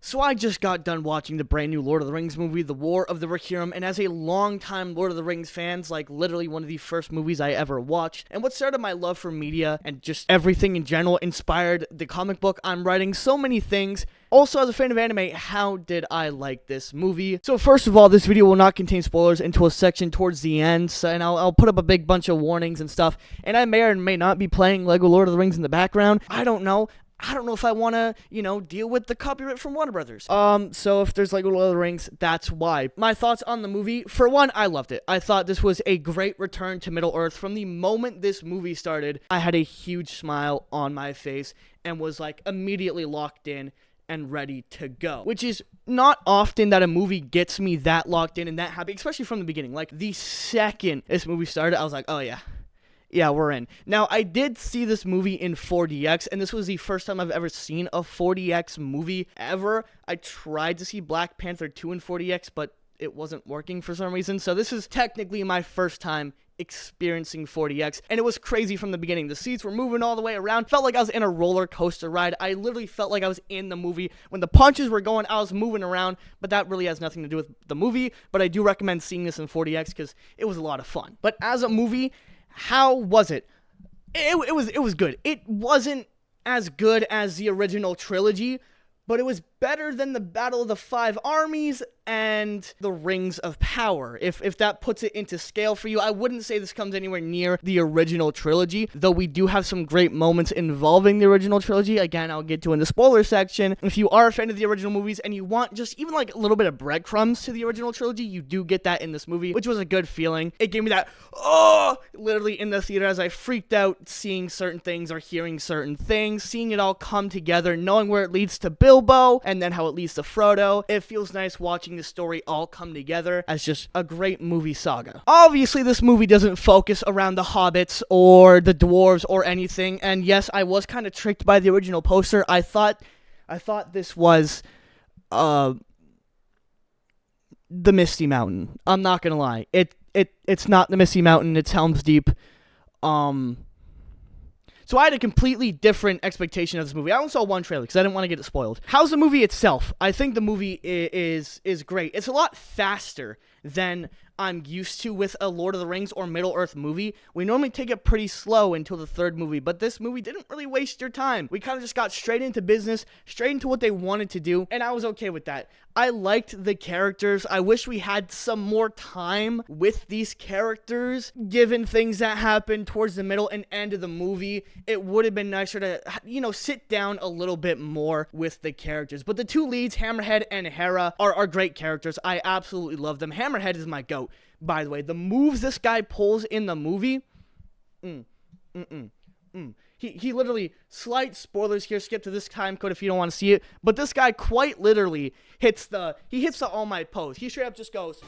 So I just got done watching the brand new Lord of the Rings movie, The War of the Rohirrim, and as a longtime Lord of the Rings fans, like literally one of the first movies I ever watched, and what started my love for media and just everything in general, inspired the comic book I'm writing, so many things. Also, as a fan of anime, how did I like this movie? So first of all, this video will not contain spoilers until a section towards the end, so, and I'll put up a big bunch of warnings and stuff, and I may or may not be playing Lego Lord of the Rings in the background. I don't know if I want to, deal with the copyright from Warner Brothers. So if there's Lego Lord of the Rings, that's why. My thoughts on the movie, for one, I loved it. I thought this was a great return to Middle-earth. From the moment this movie started, I had a huge smile on my face and was, immediately locked in and ready to go. Which is not often that a movie gets me that locked in and that happy, especially from the beginning. The second this movie started, I was like, oh yeah. Yeah, we're in. Now, I did see this movie in 4DX, and this was the first time I've ever seen a 4DX movie ever. I tried to see Black Panther 2 in 4DX, but it wasn't working for some reason, so this is technically my first time experiencing 4DX, and it was crazy from the beginning. The seats were moving all the way around. Felt like I was in a roller coaster ride. I literally felt like I was in the movie. When the punches were going, I was moving around, but that really has nothing to do with the movie, but I do recommend seeing this in 4DX because it was a lot of fun. But as a movie, how was it? It was good. It wasn't as good as the original trilogy, but it was better than the Battle of the Five Armies and the Rings of Power. If that puts it into scale for you, I wouldn't say this comes anywhere near the original trilogy, though we do have some great moments involving the original trilogy. Again, I'll get to in the spoiler section. If you are a fan of the original movies and you want just even a little bit of breadcrumbs to the original trilogy, you do get that in this movie, which was a good feeling. It gave me that, literally in the theater as I freaked out seeing certain things or hearing certain things, seeing it all come together, knowing where it leads to Bilbo, and then how it leads to Frodo. It feels nice watching the story all come together as just a great movie saga. Obviously, this movie doesn't focus around the hobbits or the dwarves or anything, and yes, I was kind of tricked by the original poster. I thought this was the Misty Mountain. I'm not gonna lie. It's not the Misty Mountain, it's Helm's Deep. So I had a completely different expectation of this movie. I only saw one trailer because I didn't want to get it spoiled. How's the movie itself? I think the movie is great. It's a lot faster than I'm used to with a Lord of the Rings or Middle-earth movie. We normally take it pretty slow until the third movie, but this movie didn't really waste your time. We kind of just got straight into business, straight into what they wanted to do, and I was okay with that. I liked the characters. I wish we had some more time with these characters, given things that happened towards the middle and end of the movie. It would have been nicer to, sit down a little bit more with the characters. But the two leads, Hammerhead and Hera, are great characters. I absolutely love them. Hammerhead is my goat, by the way. The moves this guy pulls in the movie, He literally, slight spoilers here, skip to this time code if you don't want to see it, but this guy quite literally hits the All Might pose. He straight up just goes,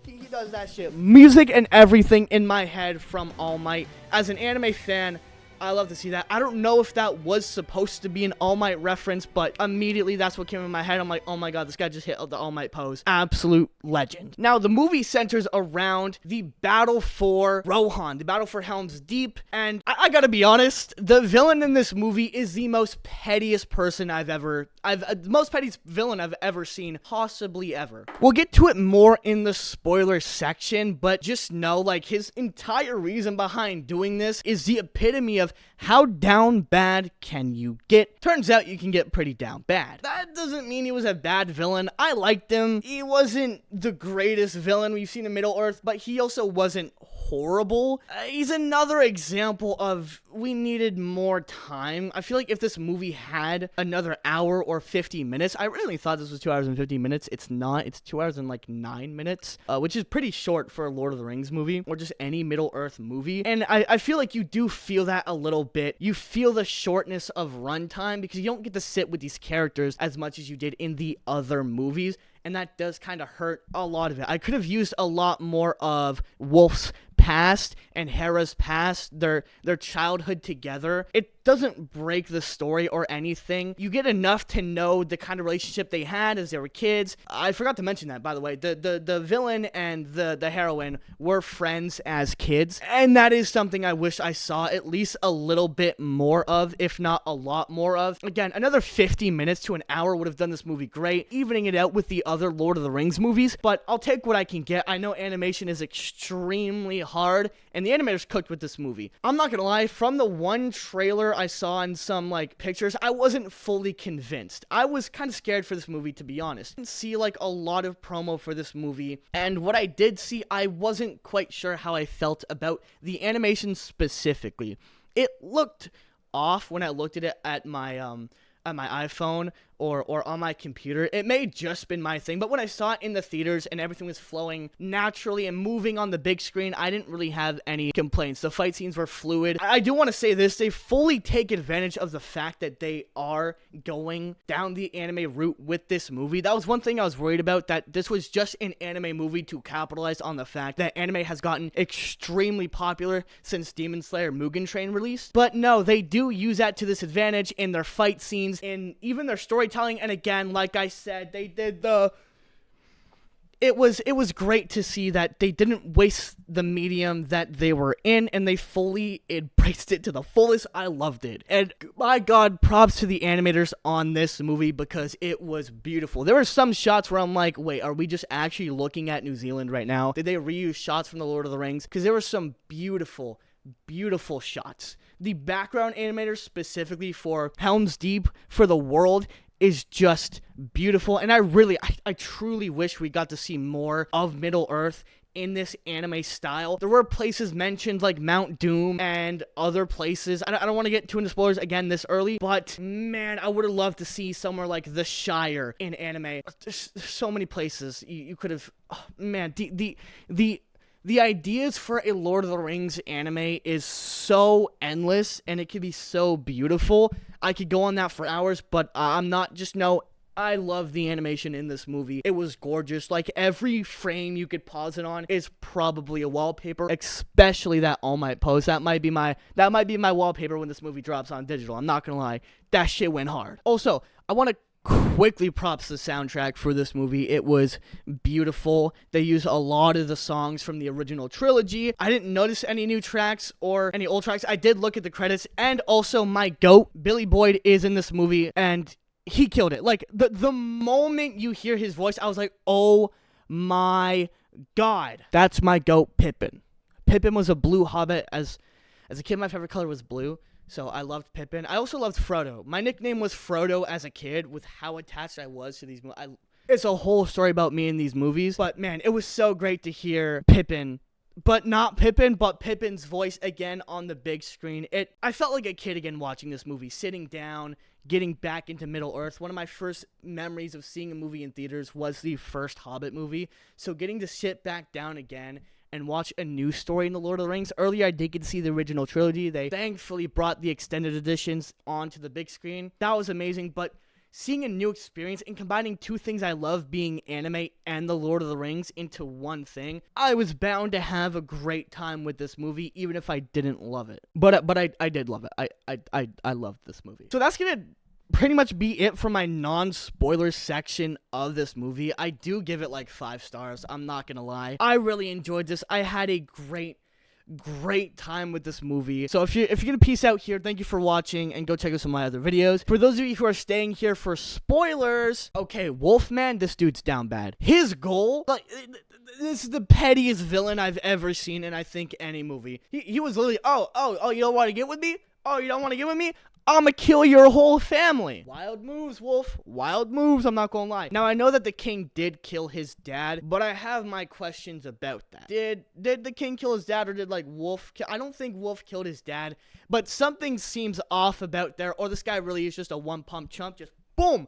he does that shit. Music and everything in my head from All Might. As an anime fan, I love to see that. I don't know if that was supposed to be an All Might reference, but immediately that's what came in my head. I'm like, oh my god, this guy just hit the All Might pose. Absolute legend. Now, the movie centers around the battle for Rohan, the battle for Helm's Deep, and I gotta be honest, the villain in this movie is the most pettiest person the most pettiest villain I've ever seen, possibly ever. We'll get to it more in the spoiler section, but just know, his entire reason behind doing this is the epitome of how down bad can you get. Turns out you can get pretty down bad. That doesn't mean he was a bad villain. I liked him. He wasn't the greatest villain we've seen in Middle-earth, but he also wasn't horrible. He's another example of we needed more time. I feel like if this movie had another hour or 50 minutes, I really thought this was 2 hours and 50 minutes. It's not. It's 2 hours and 9 minutes, which is pretty short for a Lord of the Rings movie or just any Middle-earth movie. And I feel like you do feel that a little bit. You feel the shortness of runtime because you don't get to sit with these characters as much as you did in the other movies. And that does kind of hurt a lot of it. I could have used a lot more of Wolf's past and Hera's past, their childhood together. It it doesn't break the story or anything. You get enough to know the kind of relationship they had as they were kids. I forgot to mention that, by the way. The villain and the heroine were friends as kids, and that is something I wish I saw at least a little bit more of, if not a lot more of. Again, another 50 minutes to an hour would have done this movie great, evening it out with the other Lord of the Rings movies, but I'll take what I can get. I know animation is extremely hard, and the animators cooked with this movie. I'm not gonna lie, from the one trailer I saw in some, pictures, I wasn't fully convinced. I was kind of scared for this movie, to be honest. I didn't see, a lot of promo for this movie, and what I did see, I wasn't quite sure how I felt about the animation specifically. It looked off when I looked at it at my iPhone or on my computer. It may have just been my thing, but when I saw it in the theaters and everything was flowing naturally and moving on the big screen, I didn't really have any complaints. The fight scenes were fluid. I do want to say this, they fully take advantage of the fact that they are going down the anime route with this movie. That was one thing I was worried about, that this was just an anime movie to capitalize on the fact that anime has gotten extremely popular since Demon Slayer Mugen Train released. But no, they do use that to this advantage in their fight scenes, in even their storytelling. And again, like I said, they did it was great to see that they didn't waste the medium that they were in, and they fully embraced it to the fullest. I loved it. And my God, props to the animators on this movie, because it was beautiful. There were some shots where I'm like, wait, are we just actually looking at New Zealand right now? Did they reuse shots from The Lord of the Rings? Because there were some beautiful shots. The background animators, specifically for Helm's Deep, for the world, is just beautiful, and I truly wish we got to see more of Middle-earth in this anime style. There were places mentioned like Mount Doom and other places. I don't want to get too into spoilers again this early, but man, I would have loved to see somewhere like the Shire in anime. There's so many places you could have. Oh, man, the ideas for a Lord of the Rings anime is so endless, and it could be so beautiful. I could go on that for hours, but I'm not. Just know, I love the animation in this movie. It was gorgeous. Like, every frame you could pause it on is probably a wallpaper, especially that All Might pose. That might be my wallpaper when this movie drops on digital. I'm not gonna lie. That shit went hard. Also, I want to quickly props the soundtrack for this movie. It was beautiful. They use a lot of the songs from the original trilogy. I didn't notice any new tracks or any old tracks. I did look at the credits, and also my GOAT, Billy Boyd, is in this movie, and he killed it. Like, the moment you hear his voice, I was like, oh my God. That's my GOAT, Pippin. Pippin was a blue hobbit. As a kid, my favorite color was blue. So I loved Pippin. I also loved Frodo. My nickname was Frodo as a kid, with how attached I was to these movies. It's a whole story about me in these movies. But man, it was so great to hear Pippin. But not Pippin, but Pippin's voice again on the big screen. I felt like a kid again watching this movie, sitting down, getting back into Middle-earth. One of my first memories of seeing a movie in theaters was the first Hobbit movie. So getting to sit back down again and watch a new story in The Lord of the Rings. Earlier, I did get to see the original trilogy. They thankfully brought the extended editions onto the big screen. That was amazing, but seeing a new experience and combining two things I love, being anime and The Lord of the Rings, into one thing, I was bound to have a great time with this movie, even if I didn't love it. But I did love it. I loved this movie. So that's gonna pretty much be it for my non-spoiler section of this movie. I do give it like 5 stars. I'm not gonna lie. I really enjoyed this. I had a great time with this movie. So if you're gonna peace out here, thank you for watching, and go check out some of my other videos. For those of you who are staying here for spoilers, okay, Wolfman, this dude's down bad. His goal, this is the pettiest villain I've ever seen in, I think, any movie. He was literally, oh, you don't want to get with me? Oh, you don't want to get with me? I'ma kill your whole family. Wild moves, Wolf. Wild moves, I'm not gonna lie. Now, I know that the king did kill his dad, but I have my questions about that. Did the king kill his dad, or did, Wolf I don't think Wolf killed his dad, but something seems off about there, or this guy really is just a one-pump chump, just boom.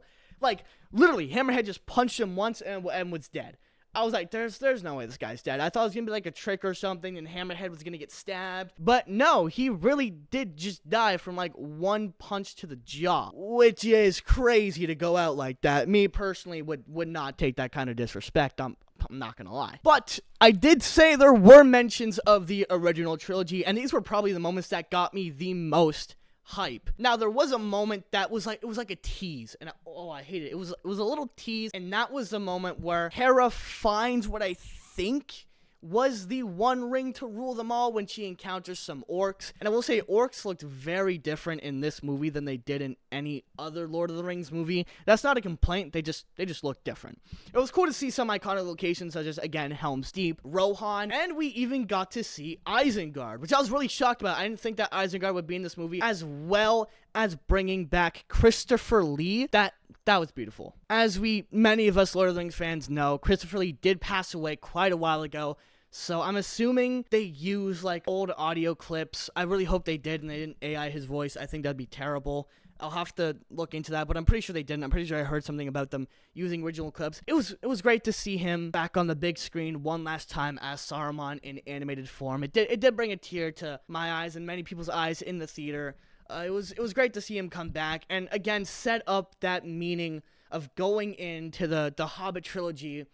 Literally, Hammerhead just punched him once and was dead. I was like, there's no way this guy's dead. I thought it was going to be like a trick or something, and Hammerhead was going to get stabbed. But no, he really did just die from one punch to the jaw, which is crazy to go out like that. Me personally would not take that kind of disrespect. I'm not going to lie. But I did say there were mentions of the original trilogy, and these were probably the moments that got me the most hype. Now, there was a moment that was like, it was like a tease, and I hate it. It was a little tease, and that was the moment where Hera finds what I think was the one ring to rule them all when she encounters some orcs. And I will say, orcs looked very different in this movie than they did in any other Lord of the Rings movie. That's not a complaint, they just look different. It was cool to see some iconic locations such as, again, Helm's Deep, Rohan, and we even got to see Isengard, which I was really shocked about. I didn't think that Isengard would be in this movie, as well as bringing back Christopher Lee. That was beautiful. As many of us Lord of the Rings fans know, Christopher Lee did pass away quite a while ago. So I'm assuming they use like old audio clips. I really hope they did and they didn't AI his voice. I think that'd be terrible. I'll have to look into that, but I'm pretty sure they didn't. I'm pretty sure I heard something about them using original clips. It was great to see him back on the big screen one last time as Saruman in animated form. It did bring a tear to my eyes and many people's eyes in the theater. It was great to see him come back and again set up that meaning of going into the Hobbit trilogy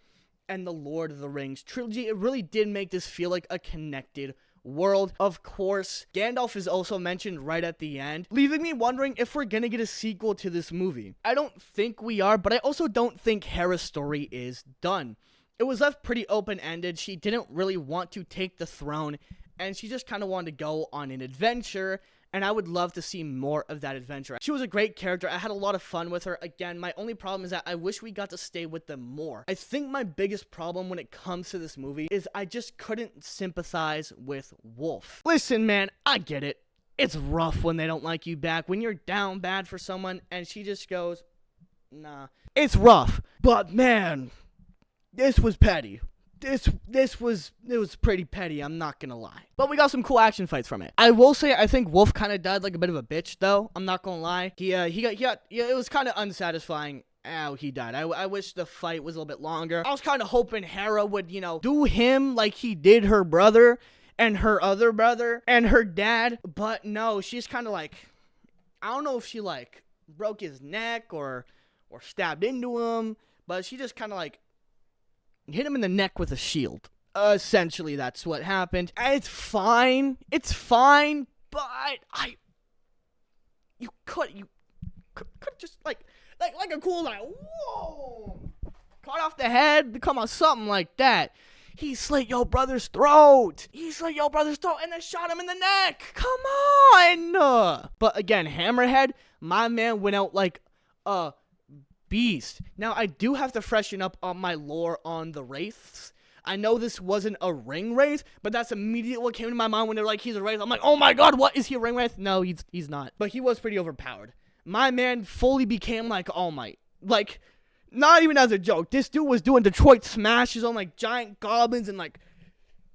and the Lord of the Rings trilogy. It really did make this feel like a connected world. Of course, Gandalf is also mentioned right at the end, leaving me wondering if we're gonna get a sequel to this movie. I don't think we are, but I also don't think Hera's story is done. It was left pretty open-ended. She didn't really want to take the throne, and she just kind of wanted to go on an adventure, and I would love to see more of that adventure. She was a great character. I had a lot of fun with her. Again, my only problem is that I wish we got to stay with them more. I think my biggest problem when it comes to this movie is I just couldn't sympathize with Wolf. Listen, man, I get it. It's rough when they don't like you back, when you're down bad for someone, and she just goes, nah. It's rough, but man, this was petty. It was pretty petty, I'm not gonna lie. But we got some cool action fights from it. I will say, I think Wolf kind of died like a bit of a bitch, though. I'm not gonna lie. It was kind of unsatisfying how he died. I wish the fight was a little bit longer. I was kind of hoping Hera would, do him like he did her brother, and her other brother, and her dad. But no, she's kind of like, I don't know if she, like, broke his neck or stabbed into him, but she just kind of, like, hit him in the neck with a shield. Essentially, that's what happened. It's fine, but you could just like a cool like whoa, cut off the head, come on, something like that. He slit your brother's throat. And then shot him in the neck. Come on. But again, Hammerhead, my man went out like a beast. Now, I do have to freshen up on my lore on the Wraiths. I know this wasn't a ring wraith, but that's immediately what came to my mind when they're like, he's a wraith. I'm like, oh my god, what? Is he a ring wraith? No, he's not. But he was pretty overpowered. My man fully became like All Might. Like, not even as a joke. This dude was doing Detroit smashes on like giant goblins and like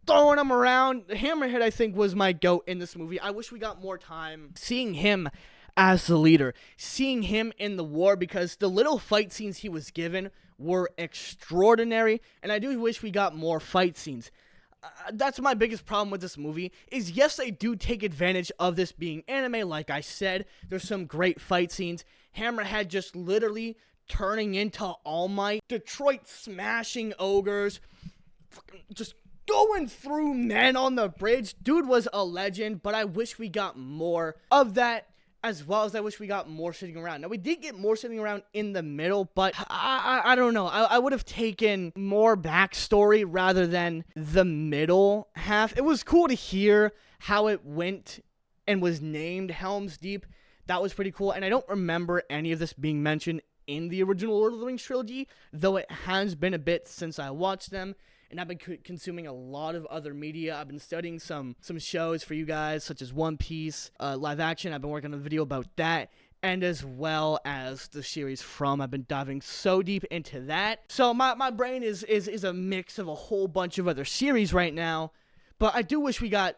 throwing them around. Hammerhead, I think, was my goat in this movie. I wish we got more time seeing him as the leader, seeing him in the war, because the little fight scenes he was given were extraordinary, and I do wish we got more fight scenes. That's my biggest problem with this movie, is yes, they do take advantage of this being anime, like I said. There's some great fight scenes. Hammerhead just literally turning into All Might, Detroit smashing ogres, just going through men on the bridge. Dude was a legend, but I wish we got more of that, as well as I wish we got more sitting around. Now, we did get more sitting around in the middle, but I don't know. I would have taken more backstory rather than the middle half. It was cool to hear how it went and was named Helm's Deep. That was pretty cool, and I don't remember any of this being mentioned in the original Lord of the Rings trilogy, though it has been a bit since I watched them. And I've been consuming a lot of other media. I've been studying some shows for you guys, such as One Piece, live action. I've been working on a video about that, and as well as the series From. I've been diving so deep into that. So my brain is a mix of a whole bunch of other series right now, but I do wish we got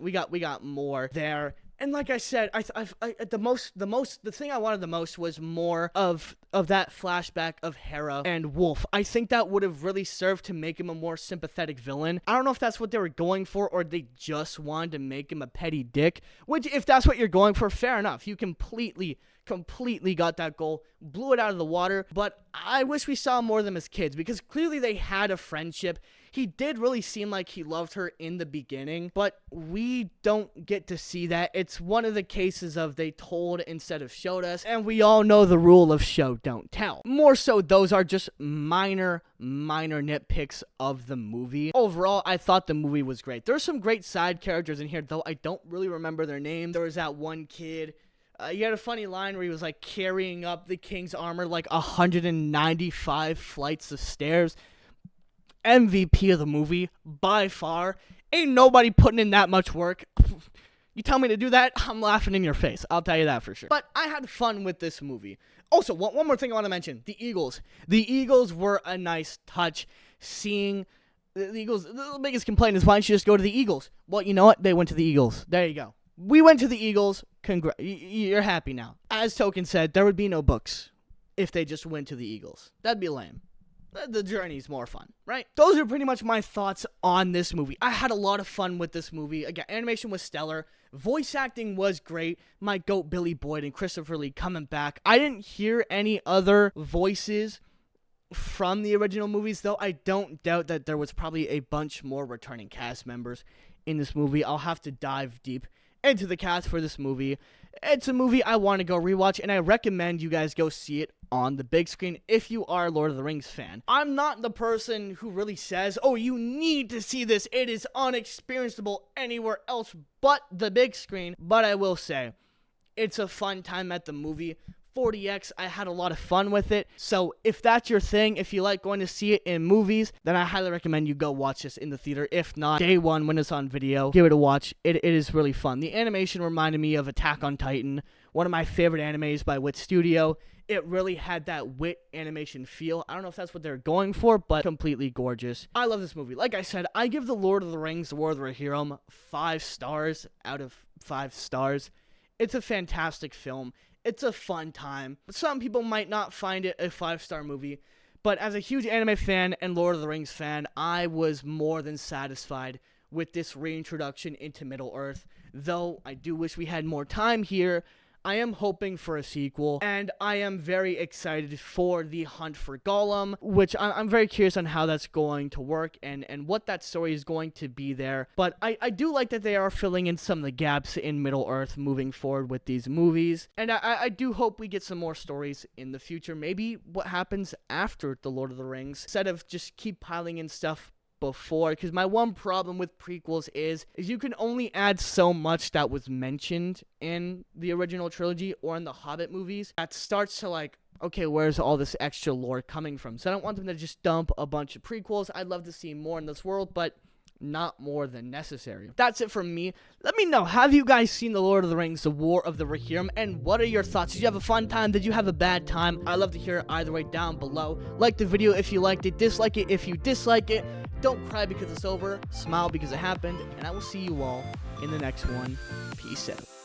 more there. And like I said, the thing I wanted the most was more of that flashback of Hera and Wolf. I think that would have really served to make him a more sympathetic villain. I don't know if that's what they were going for, or they just wanted to make him a petty dick. Which, if that's what you're going for, fair enough. You completely completely got that goal, blew it out of the water, but I wish we saw more of them as kids, because clearly they had a friendship. He did really seem like he loved her in the beginning, but we don't get to see that. It's one of the cases of they told instead of showed us, and we all know the rule of show, don't tell. More so, those are just minor nitpicks of the movie. Overall, I thought the movie was great. There's some great side characters in here, though I don't really remember their names. There was that one kid. He had a funny line where he was like carrying up the king's armor like 195 flights of stairs. MVP of the movie, by far. Ain't nobody putting in that much work. You tell me to do that, I'm laughing in your face. I'll tell you that for sure. But I had fun with this movie. Also, one more thing I want to mention. The Eagles. The Eagles were a nice touch. Seeing the Eagles, the biggest complaint is, why don't you just go to the Eagles? Well, you know what? They went to the Eagles. There you go. We went to the Eagles. You're happy now. As Token said, there would be no books if they just went to the Eagles. That'd be lame. The journey's more fun, right? Those are pretty much my thoughts on this movie. I had a lot of fun with this movie. Again, animation was stellar. Voice acting was great. My goat, Billy Boyd and Christopher Lee coming back. I didn't hear any other voices from the original movies, though. I don't doubt that there was probably a bunch more returning cast members in this movie. I'll have to dive deep into the cast for this movie. It's a movie I want to go rewatch, and I recommend you guys go see it on the big screen if you are a Lord of the Rings fan. I'm not the person who really says, oh, you need to see this. It is unexperiencable anywhere else but the big screen. But I will say, it's a fun time at the movie. 40X, I had a lot of fun with it. So if that's your thing, if you like going to see it in movies, then I highly recommend you go watch this in the theater. If not, day one when it's on video, give it a watch. It is really fun. The animation reminded me of Attack on Titan, one of my favorite animes by Wit Studio. It really had that Wit animation feel. I don't know if that's what they're going for, but completely gorgeous. I love this movie. Like I said, I give The Lord of the Rings, The War of the Rohirrim 5 stars out of 5 stars. It's a fantastic film. It's a fun time. Some people might not find it a 5-star movie, but as a huge anime fan and Lord of the Rings fan, I was more than satisfied with this reintroduction into Middle-earth. Though I do wish we had more time here, I am hoping for a sequel, and I am very excited for the Hunt for Gollum, which I'm very curious on how that's going to work and what that story is going to be there. But I do like that they are filling in some of the gaps in Middle-earth moving forward with these movies, and I do hope we get some more stories in the future. Maybe what happens after The Lord of the Rings, instead of just keep piling in stuff before, because my one problem with prequels is you can only add so much that was mentioned in the original trilogy or in the Hobbit movies. That starts to like, okay, where's all this extra lore coming from? So I don't want them to just dump a bunch of prequels. I'd love to see more in this world, but not more than necessary. That's it from me. Let me know, have you guys seen The Lord of the Rings, The War of the Rohirrim, and what are your thoughts? Did you have a fun time? Did you have a bad time? I'd love to hear it either way down below. Like the video if you liked it, dislike it if you dislike it. Don't cry because it's over, smile because it happened, and I will see you all in the next one. Peace out.